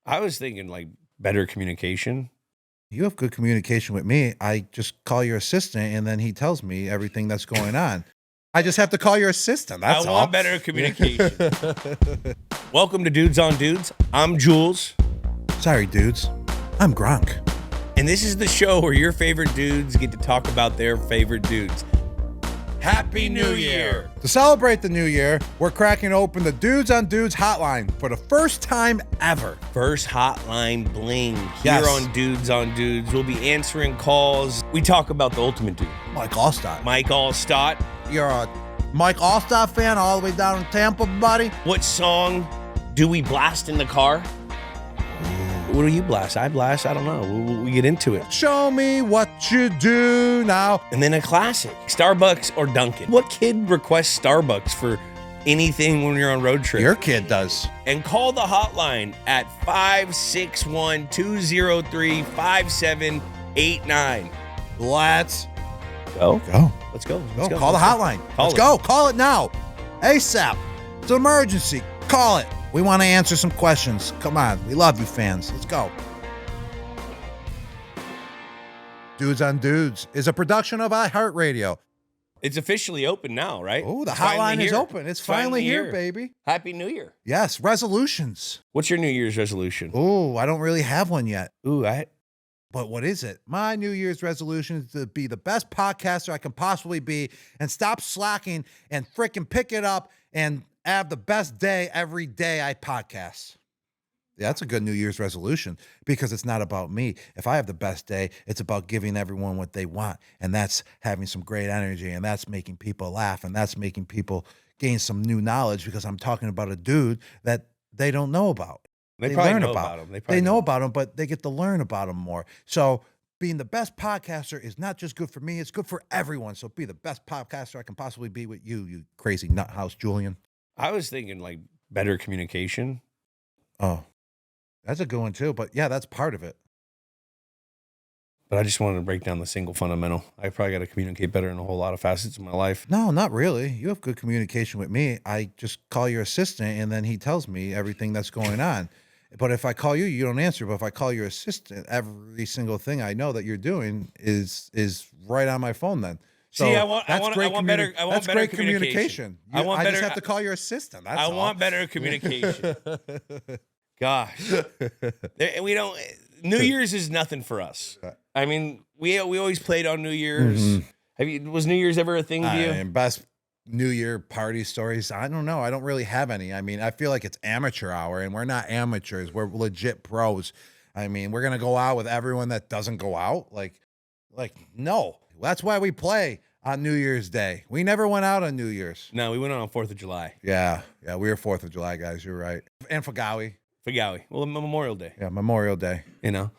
I was thinking like better communication. You have good communication with me. I just call your assistant and then he tells me everything that's going on. I just have to call your assistant. That's all. I want better communication. Welcome to Dudes on Dudes. I'm Jules. Sorry, dudes. I'm Gronk. And this is the show where your favorite dudes get to talk about their favorite dudes. Happy New Year! To celebrate the new year, we're cracking open the Dudes on Dudes hotline for the first time ever. First hotline bling Yes. here on Dudes on Dudes. We'll be answering calls. We talk about the ultimate dude. Mike Alstott. Mike Alstott. You're a Mike Alstott fan all the way down in Tampa, buddy? What song do we blast in the car? What do you blast? I blast. I don't know. We get into it. Show me what you do now. And then a classic, Starbucks or Dunkin'. What kid requests Starbucks for anything when you're on road trip? Your kid does. And call the hotline at 561-203-5789. Let's Go. go. Let's go. Go. Call the hotline. Let's go. Call it now. ASAP. It's an emergency. Call it. We want to answer some questions. Come on. We love you, fans. Let's go. Dudes on Dudes is a production of iHeartRadio. It's officially open now, right? Oh, the It's hotline finally is here. open. It's finally here, baby. Happy New Year. Yes, resolutions. What's your New Year's resolution? Oh, I don't really have one yet. Ooh, But what is it? My New Year's resolution is to be the best podcaster I can possibly be and stop slacking and freaking pick it up and have the best day every day I podcast. Yeah, that's a good New Year's resolution because it's not about me. If I have the best day, it's about giving everyone what they want. And that's having some great energy, and that's making people laugh, and that's making people gain some new knowledge because I'm talking about a dude that they don't know about. They probably know about him. They know about him, but they get to learn about him more. So being the best podcaster is not just good for me, it's good for everyone. So be the best podcaster I can possibly be with you crazy nut house Julian. I was thinking like better communication. Oh, that's a good one too. But yeah, that's part of it. But I just wanted to break down the single fundamental. I probably got to communicate better in a whole lot of facets of my life. No, not really. You have good communication with me. I just call your assistant and then he tells me everything that's going on. But if I call you, you don't answer. But if I call your assistant, every single thing I know that you're doing is right on my phone then. So See, I want better communication. I just have to call your assistant. That's all. I want better communication. Gosh, we don't. New Year's is nothing for us. I mean, we always played on New Year's. Was New Year's ever a thing to you? Best New Year party stories? I don't know. I don't really have any. I mean, I feel like it's amateur hour, and we're not amateurs. We're legit pros. I mean, we're gonna go out with everyone that doesn't go out. Like, no. That's why we play on New Year's Day. We never went out on New Year's. No, we went on 4th of July. Yeah, we were 4th of July guys. You're right. And Fagawi. Well, Memorial Day. Yeah, Memorial Day. You know,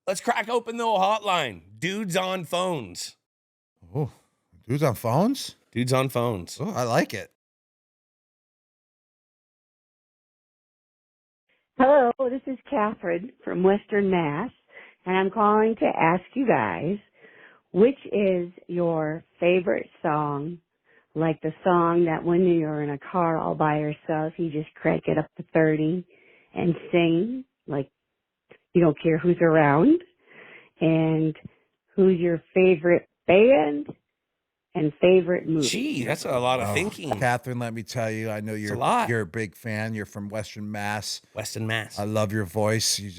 let's crack open the hotline. Dudes on phones. Oh, dudes on phones? Dudes on phones. Oh, I like it. Hello, this is Catherine from Western Mass, and I'm calling to ask you guys, which is your favorite song, like the song that when you're in a car all by yourself, you just crank it up to 30 and sing, like you don't care who's around, and who's your favorite band and favorite movie? Gee, that's a lot of thinking. Catherine, let me tell you, I know you're a big fan. You're from Western Mass. Western Mass. I love your voice. You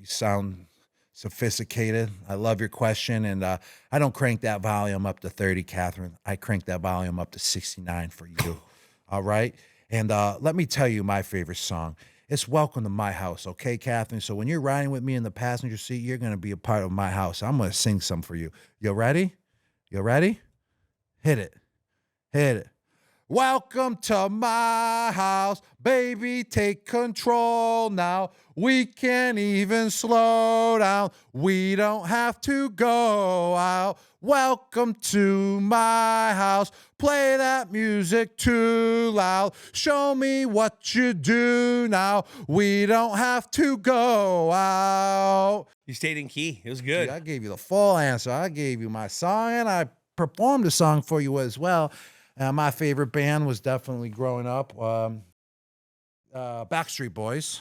sound sophisticated. I love your question, and I don't crank that volume up to 30, Catherine. I crank that volume up to 69 for you. All right? And let me tell you my favorite song. It's Welcome to My House, okay, Catherine? So when you're riding with me in the passenger seat, you're going to be a part of my house. I'm going to sing some for you. You ready? You ready? Hit it. Hit it. Welcome to my house, baby, take control now. We can even slow down. We don't have to go out. Welcome to my house. Play that music too loud. Show me what you do now. We don't have to go out. You stayed in key. It was good. See, I gave you the full answer. I gave you my song, and I performed a song for you as well. My favorite band was definitely growing up Backstreet Boys.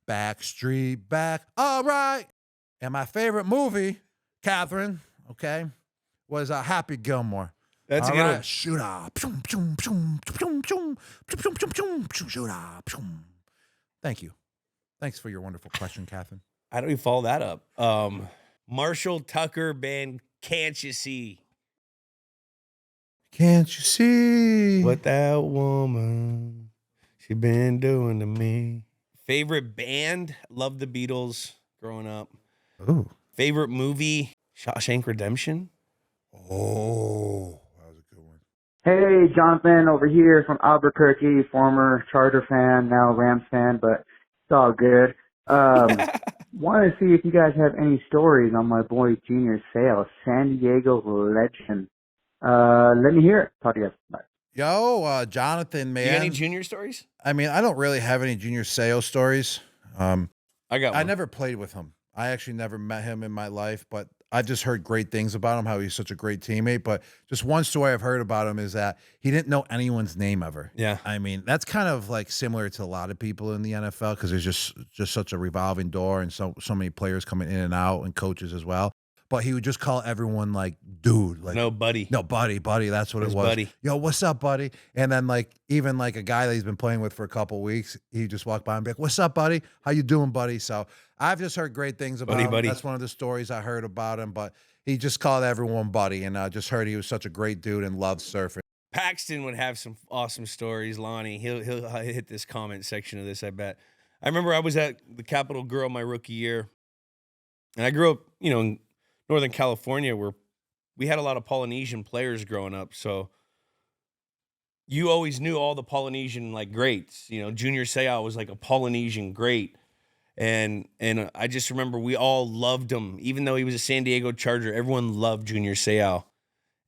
Backstreet Back. All right. And my favorite movie, Catherine, okay, was Happy Gilmore. That's All a good right. one. Shoot up. Shoot up. Thank you. Thanks for your wonderful question, Catherine. How do we follow that up? Marshall Tucker band, Can't You See? Can't you see What that woman, she been doing to me. Favorite band? Love the Beatles growing up. Ooh. Favorite movie? Shawshank Redemption. Oh, that was a good one. Hey, Jonathan over here from Albuquerque, former Charger fan, now Rams fan, but it's all good. Wanted to see if you guys have any stories on my boy Junior Seau, San Diego legend. Let me hear it. Talk to you guys. Bye. Yo, Jonathan, You man. got any junior stories? I mean, I don't really have any Junior Seau stories. I got one. I never played with him. I actually never met him in my life, but I've just heard great things about him, how he's such a great teammate. But just one story I've heard about him is that he didn't know anyone's name ever. Yeah. I mean, that's kind of like similar to a lot of people in the NFL because there's just such a revolving door and so many players coming in and out and coaches as well. But he would just call everyone like dude, like No, buddy. no, buddy. That's what His it was. buddy. Yo, what's up, buddy? And then like even like a guy that he's been playing with for a couple of weeks, he just walked by and be like, "What's up, buddy? How you doing, buddy?" So I've just heard great things about him. Buddy. That's one of the stories I heard about him. But he just called everyone buddy, and I just heard he was such a great dude and loved surfing. Paxton would have some awesome stories. Lonnie, he'll hit this comment section of this, I bet. I remember I was at the Capitol Grill my rookie year, and I grew up, in Northern California where we had a lot of Polynesian players growing up. So you always knew all the Polynesian like greats. Junior Seau was like a Polynesian great. And I just remember we all loved him. Even though he was a San Diego Charger, everyone loved Junior Seau.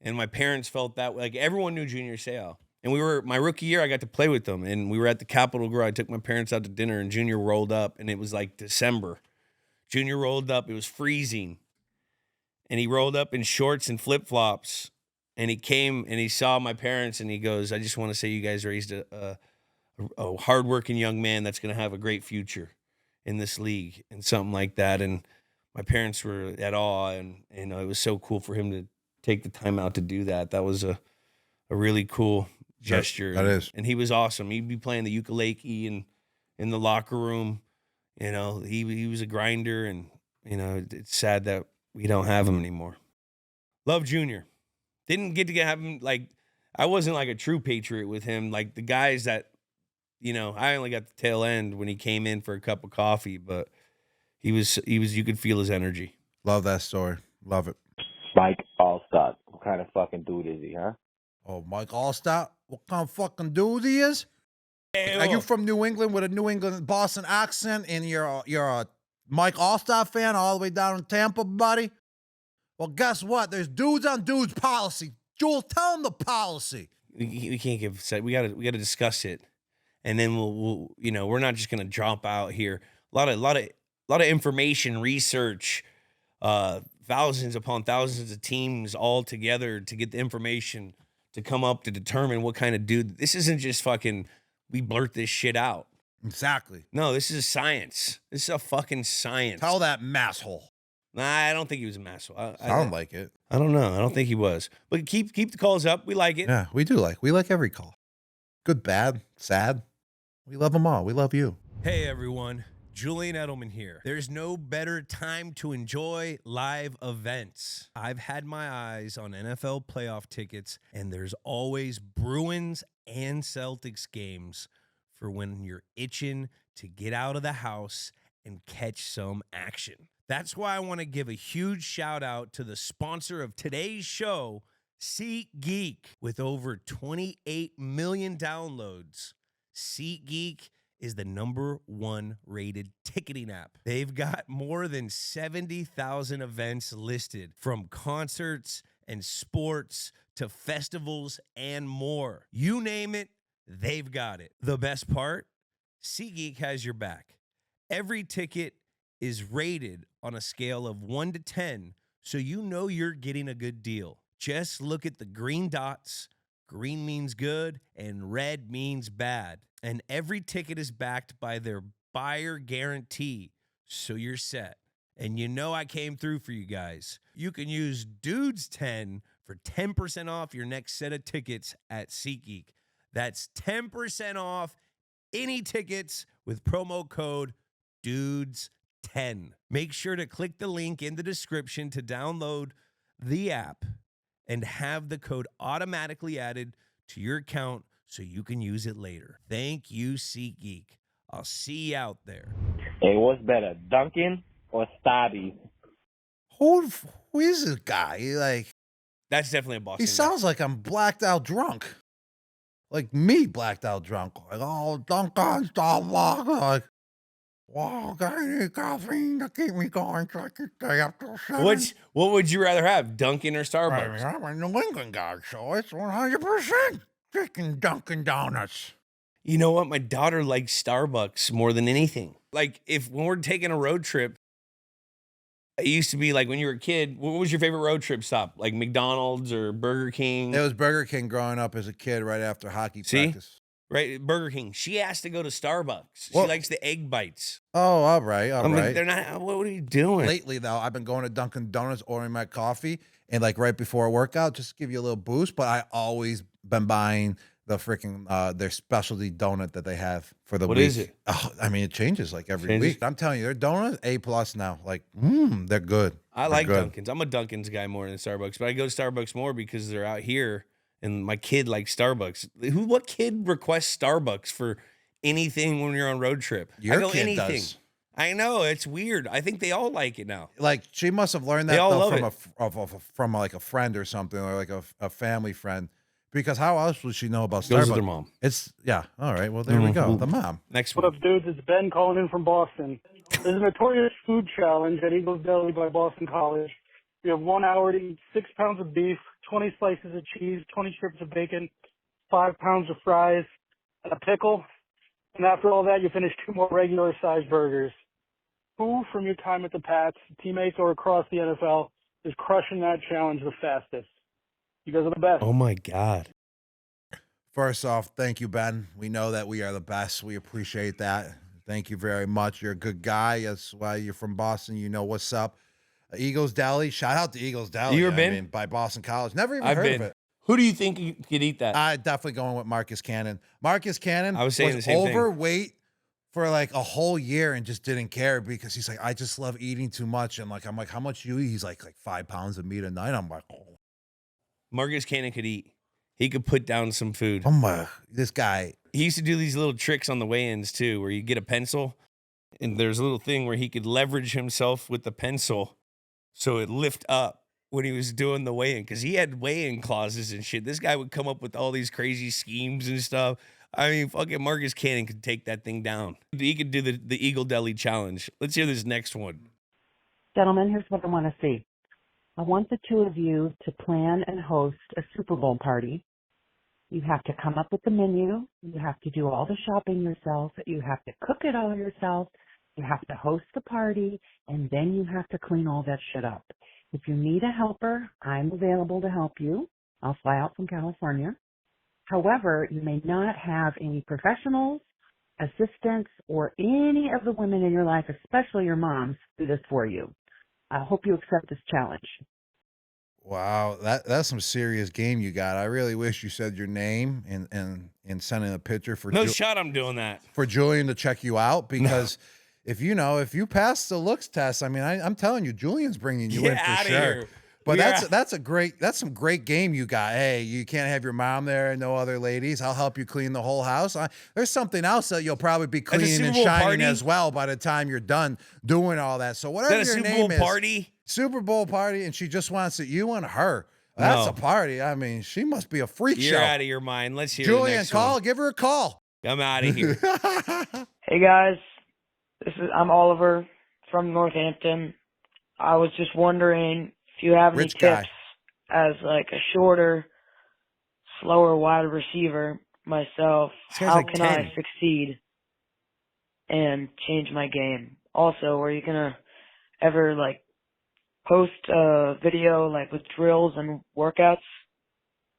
And my parents felt that way. Like everyone knew Junior Seau. And my rookie year, I got to play with them. And we were at the Capitol Grill. I took my parents out to dinner and Junior rolled up and it was like December. Junior rolled up. It was freezing. And he rolled up in shorts and flip-flops. And he came and he saw my parents and he goes, "I just want to say you guys raised a hardworking young man that's going to have a great future in this league," and something like that. And my parents were at awe, and it was so cool for him to take the time out to do that. That was a really cool gesture. That is. And he was awesome. He'd be playing the ukulele and in the locker room. He was a grinder, and it's sad that we don't have him anymore. Love Junior. Didn't get to have him, like, I wasn't like a true Patriot with him. Like the guys that, I only got the tail end when he came in for a cup of coffee, but he was, you could feel his energy. Love that story. Love it. Mike Alstott. What kind of fucking dude is he, huh? Oh, Mike Alstott. What kind of fucking dude he is? Are you from New England with a New England Boston accent and you're a Mike Alstott fan all the way down in Tampa, buddy? Well, guess what? There's dudes on dudes policy. Jules, tell him the policy. We can't give, we got to discuss it. And then we'll we're not just going to jump out here. A lot of information, research, thousands upon thousands of teams all together to get the information to come up to determine what kind of dude. This isn't just fucking, we blurt this shit out. Exactly. No, this is science. This is a fucking science. Tell that masshole. Nah, I don't think he was an asshole. Sound like it. I don't know. I don't think he was. But keep the calls up. We like it. Yeah, we do like. We like every call. Good, bad, sad. We love them all. We love you. Hey, everyone. Julian Edelman here. There's no better time to enjoy live events. I've had my eyes on NFL playoff tickets, and there's always Bruins and Celtics games for when you're itching to get out of the house and catch some action. That's why I want to give a huge shout out to the sponsor of today's show, SeatGeek. With over 28 million downloads, SeatGeek is the #1 rated ticketing app. They've got more than 70,000 events listed, from concerts and sports to festivals and more. You name it, they've got it. The best part? SeatGeek has your back. Every ticket is rated on a scale of 1 to 10, so you know you're getting a good deal. Just look at the green dots. Green means good, and red means bad. And every ticket is backed by their buyer guarantee, so you're set. And you know I came through for you guys. You can use Dudes10 for 10% off your next set of tickets at SeatGeek. That's 10% off any tickets with promo code DUDES10. Make sure to click the link in the description to download the app and have the code automatically added to your account so you can use it later. Thank you, SeatGeek. I'll see you out there. Hey, what's better, Dunkin' or Starbies? Who is this guy? That's definitely a Boston He sounds like I'm blacked out drunk. Like me blacked out drunk. Like, oh, Dunkin' Starbucks. Like, wow, I need caffeine to keep me going so I can stay up till 7. What would you rather have, Dunkin' or Starbucks? I'm a New England guy, so it's 100% chicken Dunkin' Donuts. You know what? My daughter likes Starbucks more than anything. Like, when we're taking a road trip, it used to be like when you were a kid, what was your favorite road trip stop? Like McDonald's or Burger King? It was Burger King growing up as a kid right after hockey practice. Right, Burger King. She has to go to Starbucks. Well, she likes the egg bites. Oh, all right, all right. Like, they're not. What are you doing? Lately, though, I've been going to Dunkin' Donuts, ordering my coffee, and like right before a workout, just to give you a little boost. But I always been buying the freaking their specialty donut that they have for the week. What is it? Oh, I mean, it changes like every week. I'm telling you, their donuts A+ now. Like, they're good. I like Dunkin's. I'm a Dunkin's guy more than Starbucks, but I go to Starbucks more because they're out here. And my kid likes Starbucks. What kid requests Starbucks for anything when you're on road trip? Your I go kid anything. does. I know, it's weird. I think they all like it now. Like, she must have learned that They all though, love from like a friend or something, or like a family friend. Because how else would she know about Starbucks? Goes with her mom. Yeah. All right. Well, there we go. The mom. Next What one. up, dudes? It's Ben calling in from Boston. There's a notorious food challenge at Eagles Deli by Boston College. You have 1 hour to eat 6 pounds of beef, 20 slices of cheese, 20 strips of bacon, 5 pounds of fries, and a pickle. And after all that, you finish 2 more regular-sized burgers. Who from your time at the Pats, teammates or across the NFL, is crushing that challenge the fastest? You guys are the best. Oh, my God. First off, thank you, Ben. We know that we are the best. We appreciate that. Thank you very much. You're a good guy. That's why you're from Boston. You know what's up. Eagles Deli. Shout out to Eagles Deli. You ever been? I mean, by Boston College. Never even I've heard been. of it. Who do you think could eat that? I definitely going with Marcus Cannon. Marcus Cannon I was saying the same thing. overweight for like a whole year and just didn't care because he's like, I just love eating too much. And I'm like, how much you eat? He's like 5 pounds of meat a night. I'm like, oh. Marcus Cannon could eat. He could put down some food. Oh my, this guy. He used to do these little tricks on the weigh-ins too, where you get a pencil and there's a little thing where he could leverage himself with the pencil so it lift up when he was doing the weigh-in, because he had weigh-in clauses and shit. This guy would come up with all these crazy schemes and stuff. I mean, fucking Marcus Cannon could take that thing down. He could do the Eagle Deli challenge. Let's hear this next one. Gentlemen, here's what I want to see. I want the two of you to plan and host a Super Bowl party. You have to come up with the menu. You have to do all the shopping yourself. You have to cook it all yourself. You have to host the party, and then you have to clean all that shit up. If you need a helper, I'm available to help you. I'll fly out from California. However, you may not have any professionals, assistants, or any of the women in your life, especially your moms, do this for you. I hope you accept this challenge. Wow, that's some serious game you got. I really wish you said your name and sent in a picture for No shot I'm doing that. For Julian to check you out, because if you pass the looks test, I mean, I'm telling you, Julian's bringing you in for sure. Here. But that's some great game you got. Hey, you can't have your mom there and no other ladies. I'll help you clean the whole house. There's something else that you'll probably be cleaning and shining party? as well by the time you're done doing all that. So whatever your Super name Bowl is, party? Super Bowl party, and she just wants it, you and her. That's a party. I mean, she must be a freak show. You're out of your mind. Let's hear Julian, the next call. one. Give her a call. I'm out of here. Hey guys, I'm Oliver from Northampton. I was just wondering if you have any Rich guy. tips as like a shorter, slower wide receiver myself. This guy's How like can 10. I succeed and change my game? Also, are you gonna ever like post a video like with drills and workouts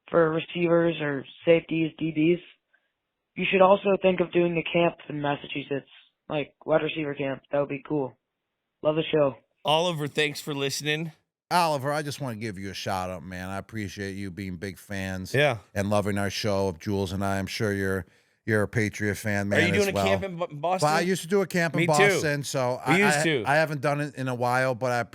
for receivers or safeties, DBs? You should also think of doing a camp in Massachusetts. like wide receiver camp. That would be cool. Love the show. Oliver, thanks for listening. Oliver, I just want to give you a shout out, man. I appreciate you being big fans. Yeah. And loving our show of Jules and I. I'm sure you're a Patriot fan, man. Are you doing as well. a camp in Boston? Well, I used to do a camp in Me too. Boston, so I haven't done it in a while, but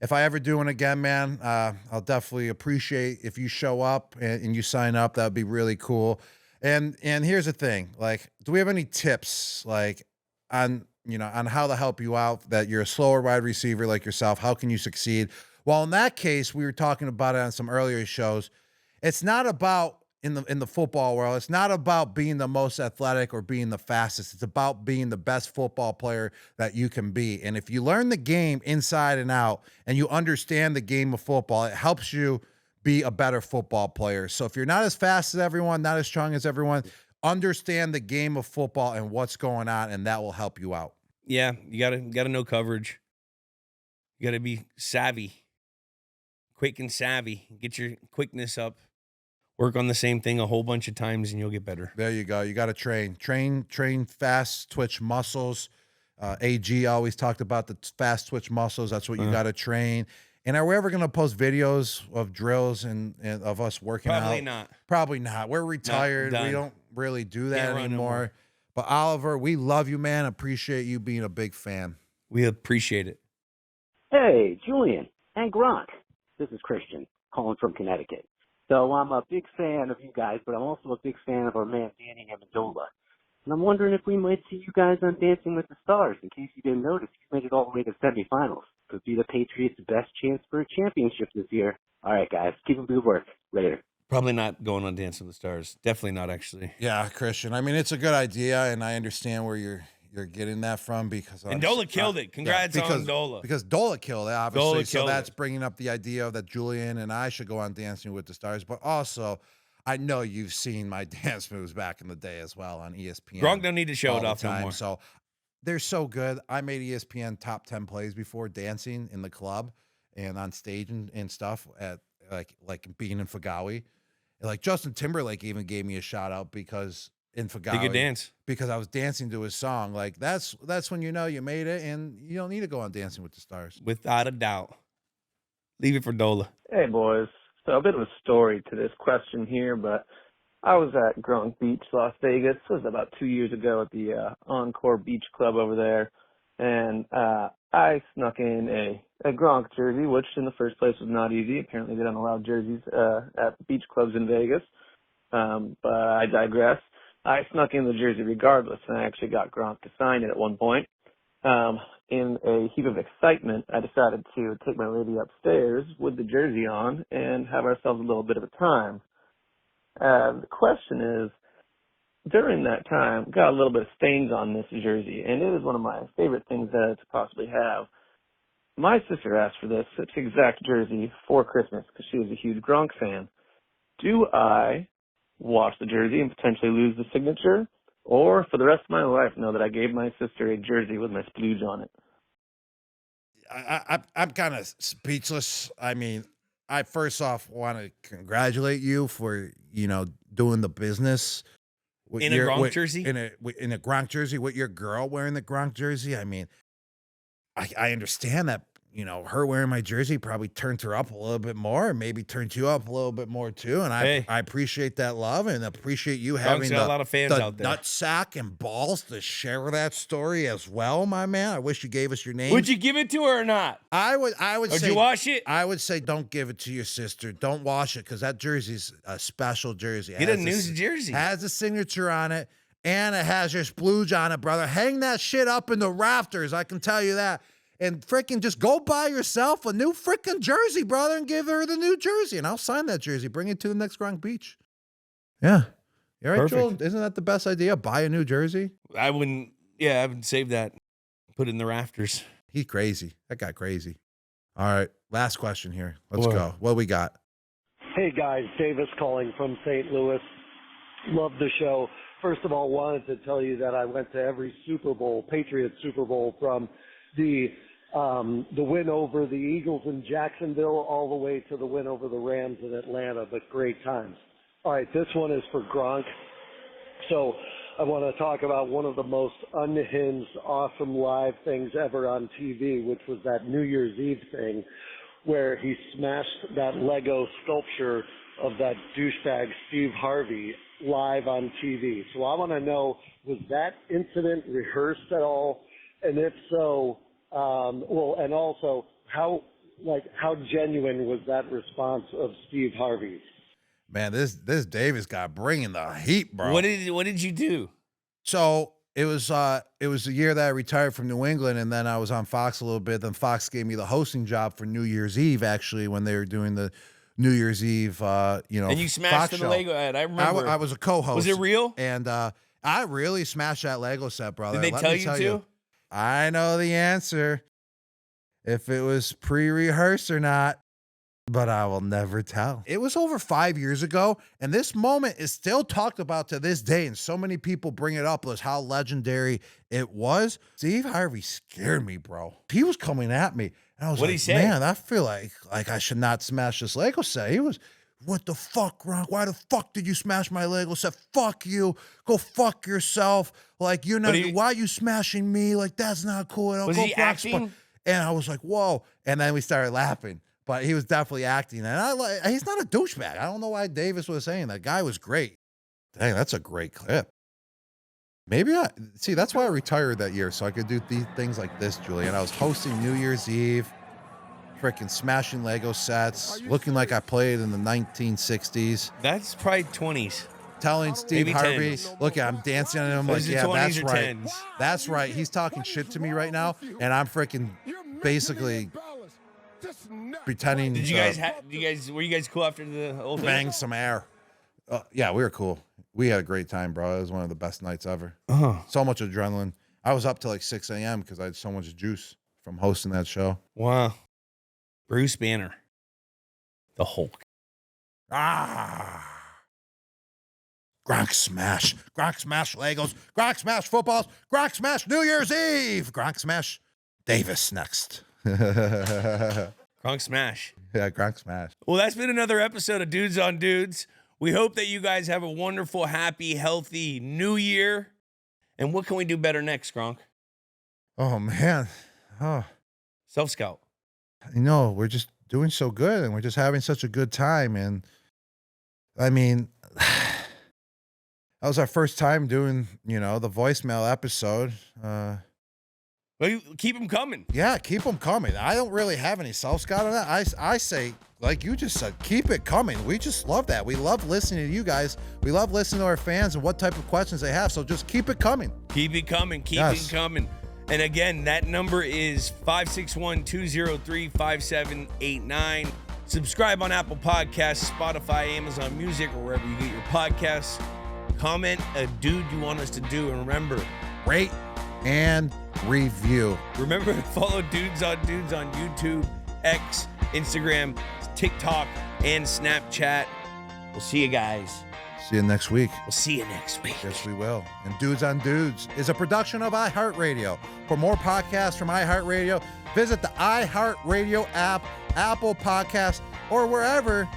if I ever do it again, man, I'll definitely appreciate if you show up and you sign up. That would be really cool. And here's the thing, like, do we have any tips, like, on how to help you out, that you're a slower wide receiver like yourself? How can you succeed? Well, in that case, we were talking about it on some earlier shows. It's not about, in the football world, it's not about being the most athletic or being the fastest. It's about being the best football player that you can be. And if you learn the game inside and out and you understand the game of football, it helps you be a better football player. So if you're not as fast as everyone, not as strong as everyone, understand the game of football and what's going on, and that will help you out. Yeah, you gotta know coverage. You gotta be savvy. Quick and savvy. Get your quickness up. Work on the same thing a whole bunch of times and you'll get better. There you go. You got to train fast twitch muscles. AG always talked about the fast twitch muscles. That's what you got to train. And are we ever going to post videos of drills and of us working out? Probably not. Probably not. We're retired. We don't really do that Can't anymore. But Oliver, we love you, man. Appreciate you being a big fan. We appreciate it. Hey, Julian and Gronk. This is Christian calling from Connecticut. So I'm a big fan of you guys, but I'm also a big fan of our man Danny Amendola. And I'm wondering if we might see you guys on Dancing with the Stars. In case you didn't notice, you made it all the way to semifinals. Could be the Patriots' best chance for a championship this year. All right, guys, keep up the good work. Later. Probably not going on Dancing with the Stars. Definitely not, actually. Yeah, Christian. I mean, it's a good idea, and I understand where you're getting that from, because and Dola killed it. Congrats on Dola. Because Dola killed it, obviously. So that's it. bringing up the idea that Julian and I should go on Dancing with the Stars. But also, I know you've seen my dance moves back in the day as well on ESPN. Gronk don't need to show it off no more. So they're so good. I made ESPN top 10 plays before, dancing in the club and on stage and stuff at like being in Fagawi. Like Justin Timberlake even gave me a shout out because in Fagawi, you could dance because I was dancing to his song. Like that's when you know you made it, and you don't need to go on Dancing with the Stars. Without a doubt. Leave it for Dola. Hey boys, so a bit of a story to this question here, but I was at Gronk Beach, Las Vegas. This was about 2 years ago at the Encore Beach Club over there, and I snuck in a Gronk jersey, which in the first place was not easy. Apparently they don't allow jerseys at beach clubs in Vegas, but I digress. I snuck in the jersey regardless, and I actually got Gronk to sign it at one point. In a heap of excitement, I decided to take my lady upstairs with the jersey on and have ourselves a little bit of a time. The question is, during that time, got a little bit of stains on this jersey, and it is one of my favorite things to possibly have. My sister asked for this exact jersey for Christmas because she was a huge Gronk fan. Do I wash the jersey and potentially lose the signature, or for the rest of my life know that I gave my sister a jersey with my splooge on it? I'm kind of speechless. I mean, I first off want to congratulate you for, doing the business with in a Gronk jersey? In a Gronk jersey with your girl wearing the Gronk jersey. I mean, I understand that, her wearing my jersey probably turned her up a little bit more, and maybe turned you up a little bit more too. And I appreciate that love and appreciate you having a lot of fans out there. Nutsack and balls to share that story as well, my man. I wish you gave us your name. Would you give it to her or not? I would Would say, you wash it? I would say don't give it to your sister. Don't wash it, because that jersey's a special jersey. Get a new jersey. Has a signature on it, and it has your splooge on it, brother. Hang that shit up in the rafters, I can tell you that. And freaking just go buy yourself a new freaking jersey, brother, and give her the new jersey. And I'll sign that jersey. Bring it to the next Gronk Beach. Yeah. You all right, Joel? Isn't that the best idea? Buy a new jersey? I would save that. Put it in the rafters. He's crazy. That guy crazy. All right. Last question here. Let's go. What we got? Hey, guys. Davis calling from St. Louis. Love the show. First of all, wanted to tell you that I went to every Super Bowl, Patriots Super Bowl, from the win over the Eagles in Jacksonville all the way to the win over the Rams in Atlanta, but great times. All right, this one is for Gronk. So I want to talk about one of the most unhinged, awesome live things ever on TV, which was that New Year's Eve thing where he smashed that Lego sculpture of that douchebag Steve Harvey live on TV. So I want to know, was that incident rehearsed at all? And if so, and also how genuine was that response of Steve Harvey? Man, this Davis guy bringing the heat, bro. What did you do? So it was the year that I retired from New England, and then I was on Fox a little bit. Then Fox gave me the hosting job for New Year's Eve, actually, when they were doing the New Year's Eve, And you smashed Fox the show. Lego ad. I remember. I was a co-host. Was it real? And I really smashed that Lego set, brother. Did they Let tell me you tell to? I know the answer, if it was pre-rehearsed or not, but I will never tell. It was over 5 years ago, and this moment is still talked about to this day, and so many people bring it up as how legendary it was. Steve Harvey scared me, bro. He was coming at me, and I was What'd like, he say? man, I feel like I should not smash this Lego set. He was, what the fuck, Gronk? Why the fuck did you smash my Lego set? Fuck you. Go fuck yourself. Like, you're not, why are you smashing me? Like, that's not cool. Was he acting? And I was like, whoa. And then we started laughing. But he was definitely acting. And he's not a douchebag. I don't know why Davis was saying that. Guy was great. Dang, that's a great clip. That's why I retired that year, so I could do things like this, Julian. I was hosting New Year's Eve, freaking smashing Lego sets, looking like I played in the 1960s. That's probably 20s. Telling Steve Maybe Harvey, 10s. look, I'm dancing on him. Those Like, are yeah, 20s that's or right. 10s. That's right. He's talking shit to me right now, and I'm freaking basically pretending. Did you guys were you guys cool after the whole thing? Bang some air. Yeah, we were cool. We had a great time, bro. It was one of the best nights ever. So much adrenaline. I was up till like 6 a.m. because I had so much juice from hosting that show. Wow. Bruce Banner. The Hulk. Gronk smash. Gronk smash Legos. Gronk smash footballs. Gronk smash New Year's Eve. Gronk smash Davis next. Gronk smash. Yeah, Gronk smash. Well, that's been another episode of Dudes on Dudes. We hope that you guys have a wonderful, happy, healthy new year. And what can we do better next, Gronk? Oh, man. Oh, Self-scout. we're just doing so good, and we're just having such a good time. And I mean, that was our first time doing, the voicemail episode. Well, keep them coming. Yeah, keep them coming. I don't really have any self-scout on that. I say, like you just said, keep it coming. We just love that. We love listening to you guys. We love listening to our fans and what type of questions they have. So just keep it coming. Keep it coming. Keep it coming. And again, that number is 561-203-5789. Subscribe on Apple Podcasts, Spotify, Amazon Music, or wherever you get your podcasts. Comment a dude you want us to do. And remember, rate and review. Remember to follow Dudes on YouTube, X, Instagram, TikTok, and Snapchat. We'll see you guys. See you next week. We'll see you next week. Yes, we will. And Dudes on Dudes is a production of iHeartRadio. For more podcasts from iHeartRadio, visit the iHeartRadio app, Apple Podcasts, or wherever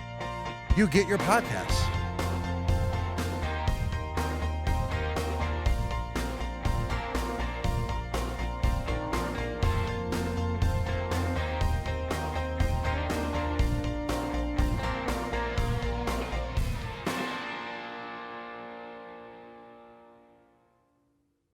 you get your podcasts.